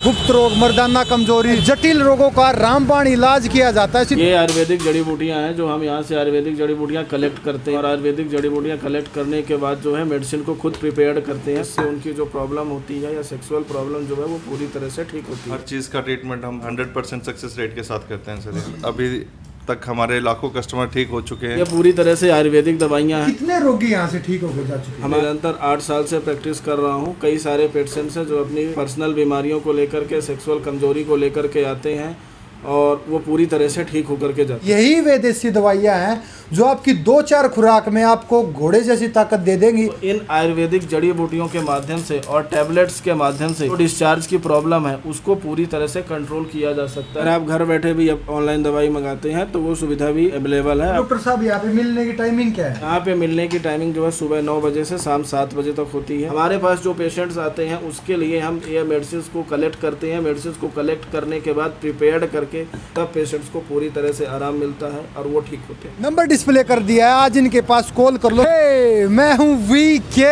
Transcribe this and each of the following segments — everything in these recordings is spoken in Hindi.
गुप्त रोग, मर्दाना कमजोरी, जटिल रोगों का रामबाण इलाज किया जाता है। ये आयुर्वेदिक जड़ी बूटियां हैं जो हम यहाँ से आयुर्वेदिक जड़ी बूटियां कलेक्ट करते हैं और आयुर्वेदिक जड़ी बूटियां कलेक्ट करने के बाद जो है मेडिसिन को खुद प्रिपेयर करते हैं। इससे उनकी जो प्रॉब्लम होती है या सेक्सुअल प्रॉब्लम जो है वो पूरी तरह से ठीक होती है। हर चीज़ का ट्रीटमेंट हम 100% सक्सेस रेट के साथ करते हैं सर। अभी तक हमारे लाखों कस्टमर ठीक हो चुके हैं। ये पूरी तरह से आयुर्वेदिक दवाइयाँ हैं। कितने रोगी यहाँ से ठीक होकर जा चुके हैं? हम निरंतर 8 साल से प्रैक्टिस कर रहा हूँ। कई सारे पेशेंट्स हैं जो अपनी पर्सनल बीमारियों को लेकर के, सेक्सुअल कमजोरी को लेकर के आते हैं और वो पूरी तरह से ठीक होकर के जाते हैं। यही वे देसी दवाइयाँ हैं जो आपकी 2-4 खुराक में आपको घोड़े जैसी ताकत दे देंगी। तो इन आयुर्वेदिक जड़ी बूटियों के माध्यम से और टैबलेट्स के माध्यम से जो डिस्चार्ज की प्रॉब्लम है उसको पूरी तरह से कंट्रोल किया जा सकता है। अगर आप घर बैठे भी ऑनलाइन दवाई मंगाते हैं तो वो सुविधा भी अवेलेबल है। डॉक्टर साहब, यहाँ पे मिलने की टाइमिंग क्या है? यहाँ पे मिलने की टाइमिंग जो है सुबह 9 बजे से शाम 7 बजे तक होती है। हमारे पास जो पेशेंट्स आते हैं उसके लिए हम ये मेडिसिन को कलेक्ट करते हैं। मेडिसिन को कलेक्ट करने के बाद प्रिपेयर्ड करके तब पेशेंट्स को पूरी तरह से आराम मिलता है और वो ठीक होते हैं। नंबर डिस्प्ले कर दिया है, आज इनके पास कॉल कर लो। मैं हूँ वीके,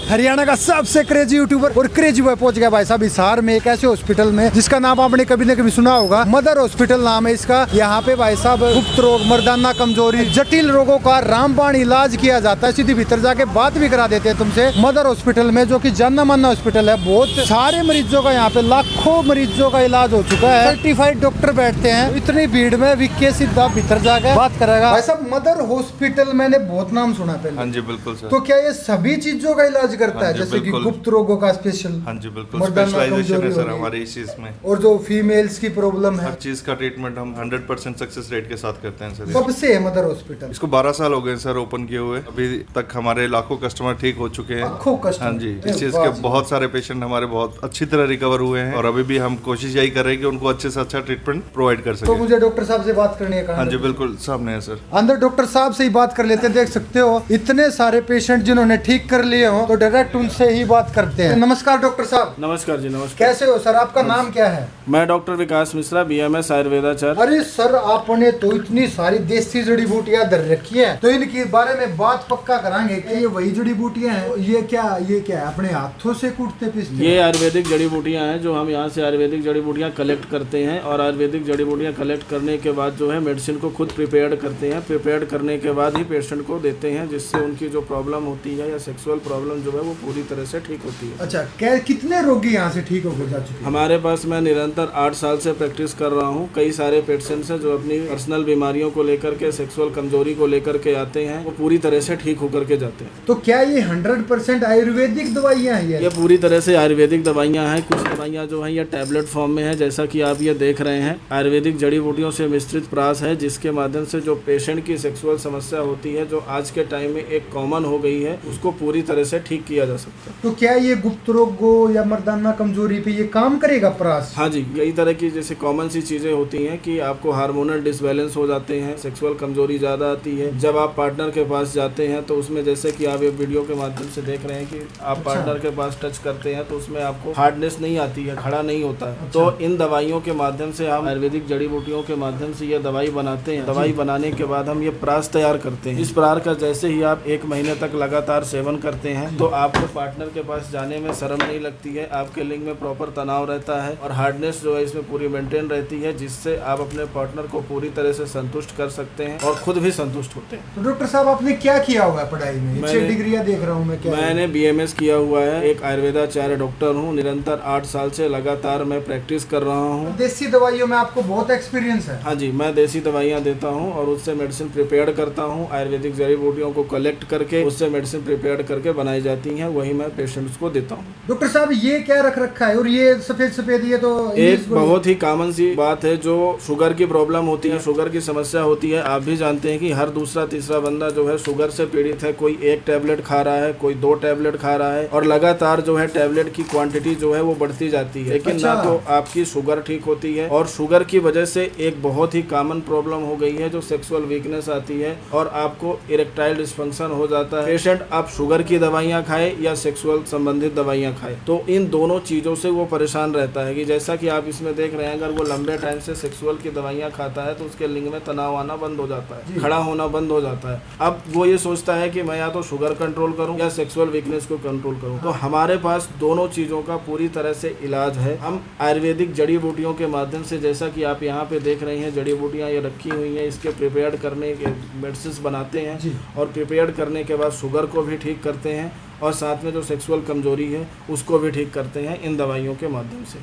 हरियाणा का सबसे क्रेजी यूट्यूबर और क्रेजी बॉय पहुंच गया भाई साहब हिसार में एक ऐसे हॉस्पिटल में जिसका नाम आपने कभी न कभी सुना होगा। मदर हॉस्पिटल नाम है इसका। यहाँ पे भाई साहब गुप्त रोग, मर्दाना कमजोरी, जटिल रोगों का रामबाण इलाज किया जाता है। सीधी भीतर जाके बात भी करा देते हैं तुमसे। मदर हॉस्पिटल में जो की जाना माना हॉस्पिटल है, बहुत सारे मरीजों का यहाँ पे लाखों मरीजों का इलाज हो चुका है। सर्टिफाइड डॉक्टर बैठते हैं। इतनी भीड़ में वीके सीधा भीतर जाके बात करेगा। भाई साहब मदर हॉस्पिटल मैंने बहुत नाम सुना पहले। हाँ जी बिल्कुल सर। तो क्या ये सभी चीजों का इलाज करता है? हाँ जी, जैसे कि बिल्कुल। गुप्त रोगों का स्पेशल? हाँ जी बिल्कुल, स्पेशलाइजेशन है सर हमारे इस चीज में। और जो फीमेल्स की प्रॉब्लम है, हर चीज का ट्रीटमेंट हम 100% सक्सेस रेट के साथ करते हैं सर। कब से है मदर हॉस्पिटल? इसको 12 साल हो गए सर ओपन किए हुए। अभी तक हमारे लाखों कस्टमर ठीक हो चुके हैं। लाखों कस्टमर? हाँ जी, इस चीज के बहुत सारे पेशेंट हमारे बहुत अच्छी तरह रिकवर हुए हैं और अभी भी हम कोशिश यही कर रहे हैं कि उनको अच्छे से अच्छा ट्रीटमेंट प्रोवाइड कर सके। तो मुझे डॉक्टर साहब से बात करनी है। हाँ जी बिल्कुल, सामने है सर। अंदर डॉक्टर साहब से ही बात कर लेते हैं। देख सकते हो इतने सारे पेशेंट जिन्होंने ठीक कर लिए हो तो डायरेक्ट उनसे ही बात करते हैं। नमस्कार डॉक्टर साहब। नमस्कार जी, नमस्कार। कैसे हो सर? आपका नाम क्या है? मैं डॉक्टर विकास मिश्रा, BMS आयुर्वेदाचार्य। अरे सर, आपने तो इतनी सारी देसी जड़ी बूटियां धर रखी है, तो इनके बारे में बात पक्का कराएंगे कि ये वही जड़ी बूटियां हैं। ये क्या है? अपने हाथों से कूटते पीसते? ये आयुर्वेदिक जड़ी बूटियां हैं जो हम यहाँ से आयुर्वेदिक जड़ी बूटियां कलेक्ट करते हैं और आयुर्वेदिक जड़ी बूटियां कलेक्ट करने के बाद जो है मेडिसिन को खुद प्रिपेयर्ड करते हैं। प्रिपेयर्ड करने के बाद ही पेशेंट को देते हैं, जिससे उनकी जो प्रॉब्लम होती है या सेक्सुअल प्रॉब्लम जो है वो पूरी तरह से ठीक होती है। अच्छा, कितने रोगी यहाँ से ठीक होकर जा चुके हैं? हमारे पास मैं निरंतर 8 साल से प्रैक्टिस कर रहा हूँ। कई सारे पेशेंट्स हैं जो अपनी पर्सनल बीमारियों को लेकर के, सेक्सुअल कमजोरी को लेकर के आते हैं, वो पूरी तरह से ठीक होकर के जाते हैं। तो क्या ये 100% आयुर्वेदिक दवाइयाँ हैं? ये पूरी तरह से आयुर्वेदिक दवाइयाँ हैं। कुछ दवाइयाँ जो हैं ये टैबलेट फॉर्म में है, जैसा कि आप ये देख रहे हैं। आयुर्वेदिक जड़ी बूटियों से मिश्रित प्रास है जिसके माध्यम से जो पेशेंट की सेक्सुअल समस्या होती है, जो आज के टाइम में एक कॉमन हो गई है, उसको पूरी तरह से ठीक किया जा सकता है। तो क्या ये गुप्त रोगों या मर्दाना कमजोरी पे ये काम करेगा प्रास? हाँ जी, कई तरह की जैसे कॉमन सी चीजें होती हैं कि आपको हार्मोनल डिसबैलेंस हो जाते हैं, सेक्सुअल कमजोरी ज्यादा आती है। जब आप पार्टनर के पास जाते हैं तो उसमें जैसे कि आप ये वीडियो के माध्यम से देख रहे हैं कि आप पार्टनर के पास टच करते हैं तो उसमें आपको हार्डनेस नहीं आती है, खड़ा नहीं होता है। तो इन दवाइयों के माध्यम से हम आयुर्वेदिक जड़ी बूटियों के माध्यम से ये दवाई बनाते हैं। दवाई बनाने के बाद हम ये प्रास तैयार करते हैं। इस प्रार का जैसे ही आप 1 महीने तक लगातार सेवन करते हैं तो आपको पार्टनर के पास जाने में शर्म नहीं लगती है, आपके लिंग में प्रॉपर तनाव रहता है और हार्डनेस जो है इसमें पूरी मेंटेन रहती है, जिससे आप अपने पार्टनर को पूरी तरह से संतुष्ट कर सकते हैं और खुद भी संतुष्ट होते हैं। तो डॉक्टर साहब, आपने क्या किया हुआ है पढ़ाई में? 6 डिग्रियां देख रहा हूँ मैं। क्या मैंने BMS किया हुआ है, एक आयुर्वेदाचार्य डॉक्टर हूँ। निरंतर 8 साल से लगातार मैं प्रैक्टिस कर रहा हूँ। देसी दवाइयों में आपको बहुत एक्सपीरियंस है? हाँ जी, मैं देसी दवाइयाँ देता हूँ और उससे मेडिसिन प्रिपेयर करता हूँ। आयुर्वेदिक जड़ी बूटियों को कलेक्ट करके उससे मेडिसिन प्रिपेयर करके बनाई जाती है, वही मैं पेशेंट्स को देता हूँ। डॉक्टर साहब, ये क्या रख रखा है? और ये सफेद ये तो एक बहुत ही कॉमन सी बात है, जो शुगर की प्रॉब्लम होती है, शुगर की समस्या होती है। आप भी जानते हैं कि हर दूसरा तीसरा बंदा जो है शुगर से पीड़ित है। कोई 1 टैबलेट खा रहा है, कोई 2 टैबलेट खा रहा है और लगातार जो है टैबलेट की क्वांटिटी जो है वो बढ़ती जाती है, लेकिन ना तो आपकी शुगर ठीक होती है और शुगर की वजह से एक बहुत ही कॉमन प्रॉब्लम हो गई है जो सेक्सुअल वीकनेस आती है और आपको इरेक्टाइल डिस्फंक्शन हो जाता है। पेशेंट आप शुगर की दवाइयाँ खाए या सेक्सुअल संबंधित दवाइयाँ खाए तो इन दोनों चीज़ों से वो परेशान रहता है कि जैसा कि आप इसमें देख रहे हैं, अगर वो लंबे टाइम से सेक्सुअल की दवाइयाँ खाता है तो उसके लिंग में तनाव आना बंद हो जाता है, खड़ा होना बंद हो जाता है। अब वो ये सोचता है कि मैं या तो शुगर कंट्रोल करूँ या सेक्सुअल वीकनेस को कंट्रोल करूँ। तो हमारे पास दोनों चीज़ों का पूरी तरह से इलाज है। हम आयुर्वेदिक जड़ी बूटियों के माध्यम से, जैसा कि आप यहाँ पे देख रहे हैं, जड़ी बूटियाँ ये रखी हुई हैं, इसके प्रिपेयर्ड करने के मेडिसिन बनाते हैं और प्रिपेयर्ड करने के बाद शुगर को भी ठीक करते हैं और साथ में जो सेक्सुअल कमजोरी है उसको भी ठीक करते हैं इन दवाइयों के माध्यम से।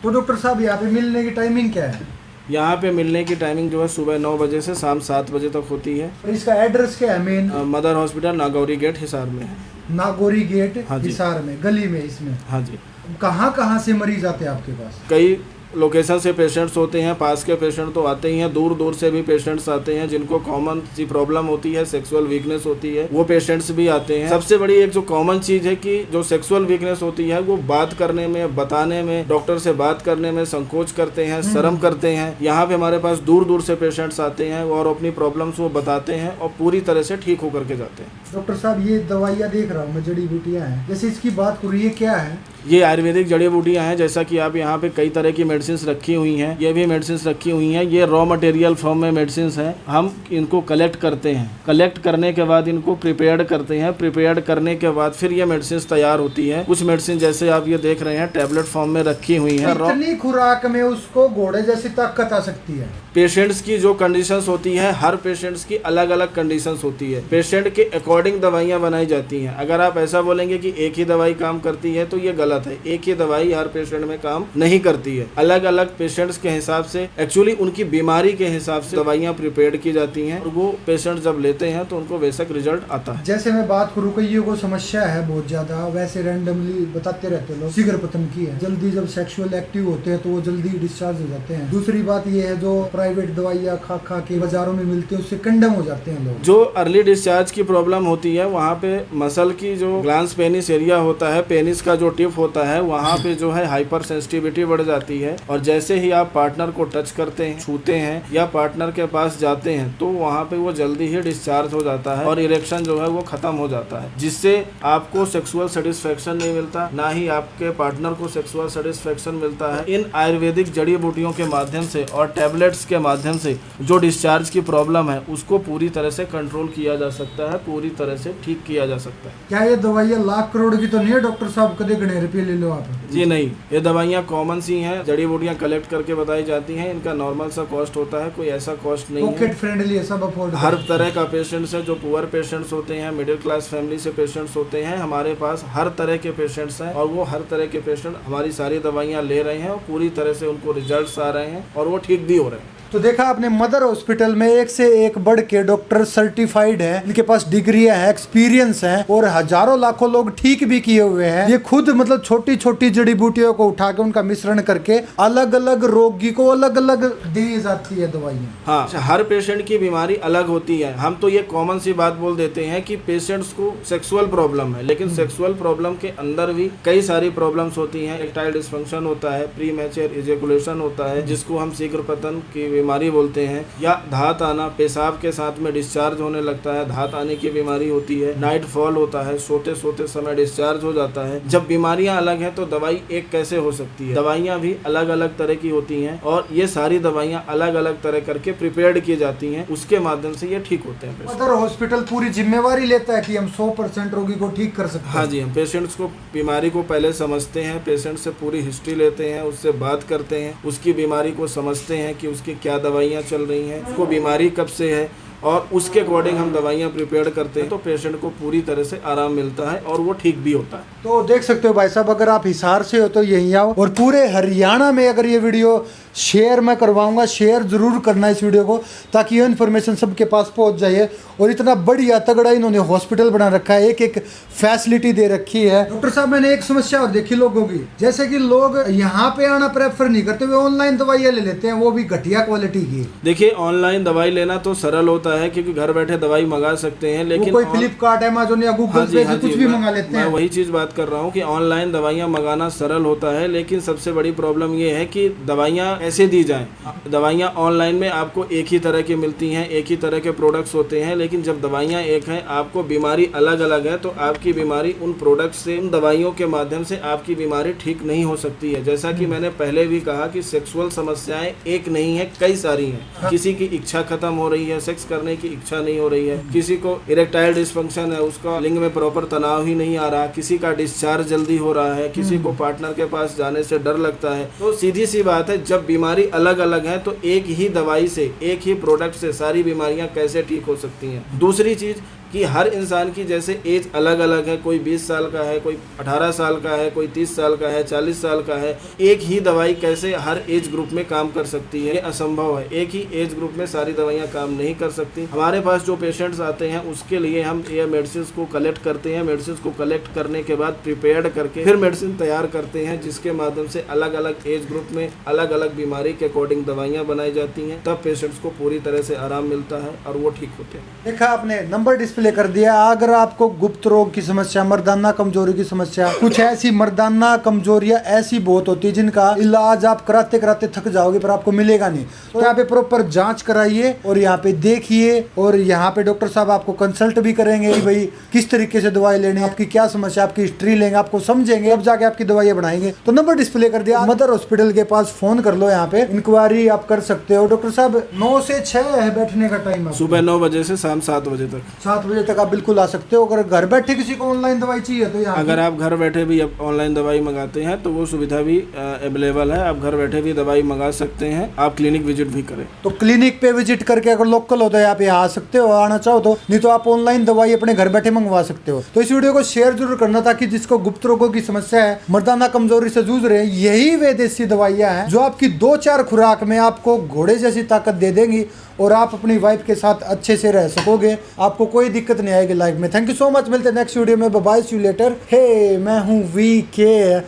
तो डॉक्टर साहब यहाँ पे मिलने की टाइमिंग क्या है? यहाँ पे मिलने की टाइमिंग जो है सुबह 9 बजे से शाम 7 बजे तक होती है। और इसका एड्रेस क्या है? Main mother hospital Nagori gate Hisar में है। नागौरी गेट हाँ जी। हिसार में, गली में इसमें। हाँ जी। कहाँ से मरीज आते हैं आपके पास? कई लोकेशन से पेशेंट्स होते हैं, पास के पेशेंट तो आते ही हैं, दूर दूर से भी पेशेंट्स आते हैं जिनको कॉमन सी प्रॉब्लम होती है, सेक्सुअल वीकनेस होती है, वो पेशेंट्स भी आते हैं। सबसे बड़ी एक जो कॉमन चीज है कि जो सेक्सुअल वीकनेस होती है वो बात करने में, बताने में, डॉक्टर से बात करने में संकोच करते हैं, शर्म करते हैं। यहाँ पे हमारे पास दूर दूर से पेशेंट्स आते हैं और अपनी प्रॉब्लम्स वो बताते हैं और पूरी तरह से ठीक होकर के जाते हैं। डॉक्टर साहब ये दवाइयाँ देख रहा हूँ मैं, जड़ी बूटियाँ हैं, जैसे इसकी बात करूँ, ये क्या है? ये आयुर्वेदिक जड़ी बूटियाँ हैं। जैसा कि आप यहाँ पे कई तरह की मेडिसिन रखी हुई हैं, ये भी मेडिसिन रखी हुई हैं। ये रॉ मटेरियल फॉर्म में मेडिसिन हैं। हम इनको कलेक्ट करते हैं, कलेक्ट करने के बाद इनको प्रिपेयर्ड करते हैं, प्रिपेयर्ड करने के बाद फिर ये मेडिसिन तैयार होती है। कुछ मेडिसिन जैसे आप ये देख रहे हैं टैबलेट फॉर्म में रखी हुई है। इतनी खुराक में उसको घोड़े जैसी ताकत आ सकती है? पेशेंट्स की जो कंडीशंस होती है, हर पेशेंट्स की अलग अलग कंडीशंस होती है, पेशेंट के अकॉर्डिंग दवाइयाँ बनाई जाती हैं। अगर आप ऐसा बोलेंगे कि एक ही दवाई काम करती है तो ये गलत है। एक ही दवाई हर पेशेंट में काम नहीं करती है। अलग अलग पेशेंट्स के हिसाब से, एक्चुअली उनकी बीमारी के हिसाब से दवाइयाँ प्रिपेयर्ड की जाती हैं और वो पेशेंट जब लेते हैं तो उनको बेशक रिजल्ट आता है। जैसे मैं बात करूँ, कईयों को समस्या है बहुत ज्यादा, वैसे रैंडमली बताते रहते लोग, शीघ्र पतन की है, जल्दी जब सेक्सुअल एक्टिव होते हैं तो वो जल्दी डिस्चार्ज हो जाते हैं। दूसरी बात ये है जो प्राइवेट दवाइयाँ खा के बाजारों में मिलती है उससे कंडम हो जाते हैं लोग। जो अर्ली डिस्चार्ज की प्रॉब्लम होती है वहाँ पे मसल की जो ग्लांस पेनिस एरिया होता है, पेनिस का जो टिप होता है, वहाँ पे जो है हाइपर सेंसिटिविटी बढ़ जाती है और जैसे ही आप पार्टनर को टच करते हैं, छूते हैं या पार्टनर के पास जाते हैं तो वहाँ पे वो जल्दी ही डिस्चार्ज हो जाता है और इरेक्शन जो है वो खत्म हो जाता है, जिससे आपको सेक्सुअल सेटिस्फेक्शन नहीं मिलता, ना ही आपके पार्टनर को सेक्सुअल सेटिस्फेक्शन मिलता है। इन आयुर्वेदिक जड़ी बूटियों के माध्यम से और टैबलेट्स के माध्यम से जो डिस्चार्ज की प्रॉब्लम है उसको पूरी तरह से कंट्रोल किया जा सकता है, पूरी तरह से ठीक किया जा सकता है। क्या ये दवाइयाँ लाख करोड़ की तो नहीं है डॉक्टर साहब? कदे गणे रुपये ले लो आप? जी नहीं, ये दवाइयाँ कॉमन सी हैं, जड़ी बूटियाँ कलेक्ट करके बताई जाती हैं। इनका नॉर्मल सा कॉस्ट होता है, कोई ऐसा कॉस्ट नहीं है। पॉकेट फ्रेंडली है, सब अफोर्ड। हर तरह का पेशेंट्स है, जो पुअर पेशेंट्स होते हैं, मिडिल क्लास फैमिली से पेशेंट्स होते हैं, हमारे पास हर तरह के पेशेंट्स हैं और वो हर तरह के पेशेंट हमारी सारी दवाइयाँ ले रहे हैं और पूरी तरह से उनको रिजल्ट्स आ रहे हैं और वो ठीक भी हो रहे हैं। तो देखा आपने, मदर हॉस्पिटल में एक से एक बढ़ के डॉक्टर सर्टिफाइड है, इनके पास डिग्रियां है, एक्सपीरियंस है और हजारों लाखों लोग ठीक भी किए हुए हैं। ये खुद मतलब छोटी छोटी जड़ी बूटियों को उठा के उनका मिश्रण करके अलग अलग रोगी को अलग अलग दी जाती है दवाइयाँ। हाँ, हर पेशेंट की बीमारी अलग होती है। हम तो ये कॉमन सी बात बोल देते हैं कि पेशेंट्स को सेक्सुअल प्रॉब्लम है, लेकिन सेक्सुअल प्रॉब्लम के अंदर भी कई सारी प्रॉब्लम्स होती हैं। इरेक्टाइल डिस्फंक्शन होता है, प्री मैच्योर इजैकुलेशन होता है जिसको हम शीघ्र पतन की बीमारी बोलते हैं, या धात आना, पेशाब के साथ में डिस्चार्ज होने लगता है, धात आने की बीमारी होती है, नाइट फॉल होता है, सोते सोते समय डिस्चार्ज हो जाता है। जब बीमारियां अलग हैं तो दवाई एक कैसे हो सकती है? दवाइयां भी अलग अलग तरह की होती हैं और ये सारी दवाइयां अलग अलग तरह करके प्रिपेयर्ड की जाती हैं, उसके माध्यम से ये ठीक होते हैं। मदर हॉस्पिटल पूरी जिम्मेवारी लेता है कि हम 100% रोगी को ठीक कर सकते हैं। हाँ जी, हम पेशेंट्स को बीमारी को पहले समझते हैं, पेशेंट से पूरी हिस्ट्री लेते हैं, उससे बात करते हैं, उसकी बीमारी को समझते हैं कि उसकी क्या दवाइयाँ चल रही हैं, उसको बीमारी कब से है और उसके अकॉर्डिंग हम दवाइयाँ प्रिपेयर करते हैं तो पेशेंट को पूरी तरह से आराम मिलता है और वो ठीक भी होता है। तो देख सकते हो भाई साहब, अगर आप हिसार से हो तो यहीं आओ और पूरे हरियाणा में अगर ये वीडियो शेयर मैं करवाऊंगा, शेयर जरूर करना इस वीडियो को, ताकि ये इन्फॉर्मेशन सबके पास पहुंच जाए। और इतना बढ़िया तगड़ा इन्होंने हॉस्पिटल बना रखा है, एक एक फैसिलिटी दे रखी है। डॉक्टर साहब, मैंने एक समस्या और देखी लोगों की, जैसे कि लोग यहाँ पे आना प्रेफर नहीं करते, वे ऑनलाइन दवाइयाँ ले लेते हैं, वो भी घटिया क्वालिटी की। देखिए, ऑनलाइन दवाई लेना तो सरल होता होता है क्योंकि घर बैठे दवाई मंगा सकते हैं, लेकिन कोई फ्लिपकार्ट, अमेजोन या गूगल पे से कुछ भी मंगा लेते हैं। मैं वही चीज बात कर रहा हूँ कि ऑनलाइन दवाइयाँ मंगाना सरल होता है, लेकिन सबसे बड़ी प्रॉब्लम ये है कि दवाइयाँ कैसे दी जाएं। दवाइयाँ ऑनलाइन में आपको एक ही तरह की मिलती हैं, एक ही तरह के प्रोडक्ट्स होते हैं, लेकिन जब दवाइयाँ एक हैं, आपको बीमारी अलग अलग है, तो आपकी बीमारी उन प्रोडक्ट से, उन दवाइयों के माध्यम से आपकी बीमारी ठीक नहीं हो सकती है। जैसा कि मैंने पहले भी कहा कि सेक्सुअल समस्याएं एक नहीं है, कई सारी हैं। किसी की इच्छा खत्म हो रही है, सेक्स करने की इच्छा नहीं हो रही है, किसी को इरेक्टाइल डिसफंक्शन है, उसका लिंग में प्रॉपर तनाव ही नहीं आ रहा, किसी का डिस्चार्ज जल्दी हो रहा है, किसी को पार्टनर के पास जाने से डर लगता है। तो सीधी सी बात है, जब बीमारी अलग अलग है तो एक ही दवाई से, एक ही प्रोडक्ट से सारी बीमारियां कैसे ठीक हो सकती हैं। दूसरी चीज कि हर इंसान की जैसे एज अलग अलग है, कोई 20 साल का है, कोई 18 साल का है, कोई 30 साल का है, 40 साल का है, एक ही दवाई कैसे हर एज ग्रुप में काम कर सकती है, ये असंभव है। एक ही एज ग्रुप में सारी दवाइयाँ काम नहीं कर सकती। हमारे पास जो पेशेंट्स आते हैं उसके लिए हम ये मेडिसिन को कलेक्ट करते हैं, मेडिसिन को कलेक्ट करने के बाद प्रिपेयर्ड करके फिर मेडिसिन तैयार करते हैं, जिसके माध्यम से अलग अलग एज ग्रुप में अलग अलग बीमारी के अकॉर्डिंग दवाइयाँ बनाई जाती हैं, तब पेशेंट्स को पूरी तरह से आराम मिलता है और वो ठीक होते हैं। देखा आपने, नंबर डिस्प्ले कर दिया। अगर आपको गुप्त रोग की समस्या, मर्दाना कमजोरी की समस्या, कुछ ऐसी मर्दाना कमजोरियां ऐसी बहुत होती है जिनका इलाज आप कराते कराते थक जाओगे पर आपको मिलेगा नहीं, तो यहाँ पे प्रॉपर जांच कराइए और यहाँ पे देखिए, और यहाँ पे डॉक्टर साहब आपको कंसल्ट भी करेंगे कि भाई किस तरीके से दवाई लेनी है, आपकी क्या समस्या, आपकी हिस्ट्री लेंगे, आपको समझेंगे, अब जाके आपकी दवाइयाँ बनाएंगे। तो नंबर डिस्प्ले कर दिया, मदर हॉस्पिटल के पास फोन कर लो, यहाँ पे इंक्वायरी आप कर सकते हो। डॉक्टर साहब 9 से 6 है बैठने का टाइम, सुबह 9 बजे से शाम 7 बजे तक। 7 बजे तक आप बिल्कुल आ सकते हो। अगर घर बैठे किसी को ऑनलाइन दवाई चाहिए तो यहाँ अगर आप घर बैठे भी ऑनलाइन दवाई मंगाते हैं तो वो सुविधा भी अवेलेबल है, आप घर बैठे भी दवाई मंगा सकते हैं, आप क्लिनिक विजिट भी करें। तो क्लिनिक पे विजिट करके अगर लोकल हो तो आप यहाँ आ सकते हो, आना चाहो तो, नहीं तो आप ऑनलाइन दवाई अपने घर बैठे मंगवा सकते हो। तो इस वीडियो को शेयर जरूर करना ताकि जिसको गुप्त रोगों की समस्या है, मर्दाना कमजोरी से जूझ रहे हैं, यही वे देसी दवाइयाँ हैं जो आपकी 2-4 खुराक में आपको घोड़े जैसी ताकत दे देंगी और आप अपनी वाइफ के साथ अच्छे से रह सकोगे, आपको कोई दिक्कत नहीं आएगी लाइफ में। थैंक यू सो मच, मिलते हैं नेक्स्ट वीडियो में, बाय, सी यू लेटर। हे मैं हूँ VK,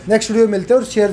नेक्स्ट वीडियो मिलते हैं और शेयर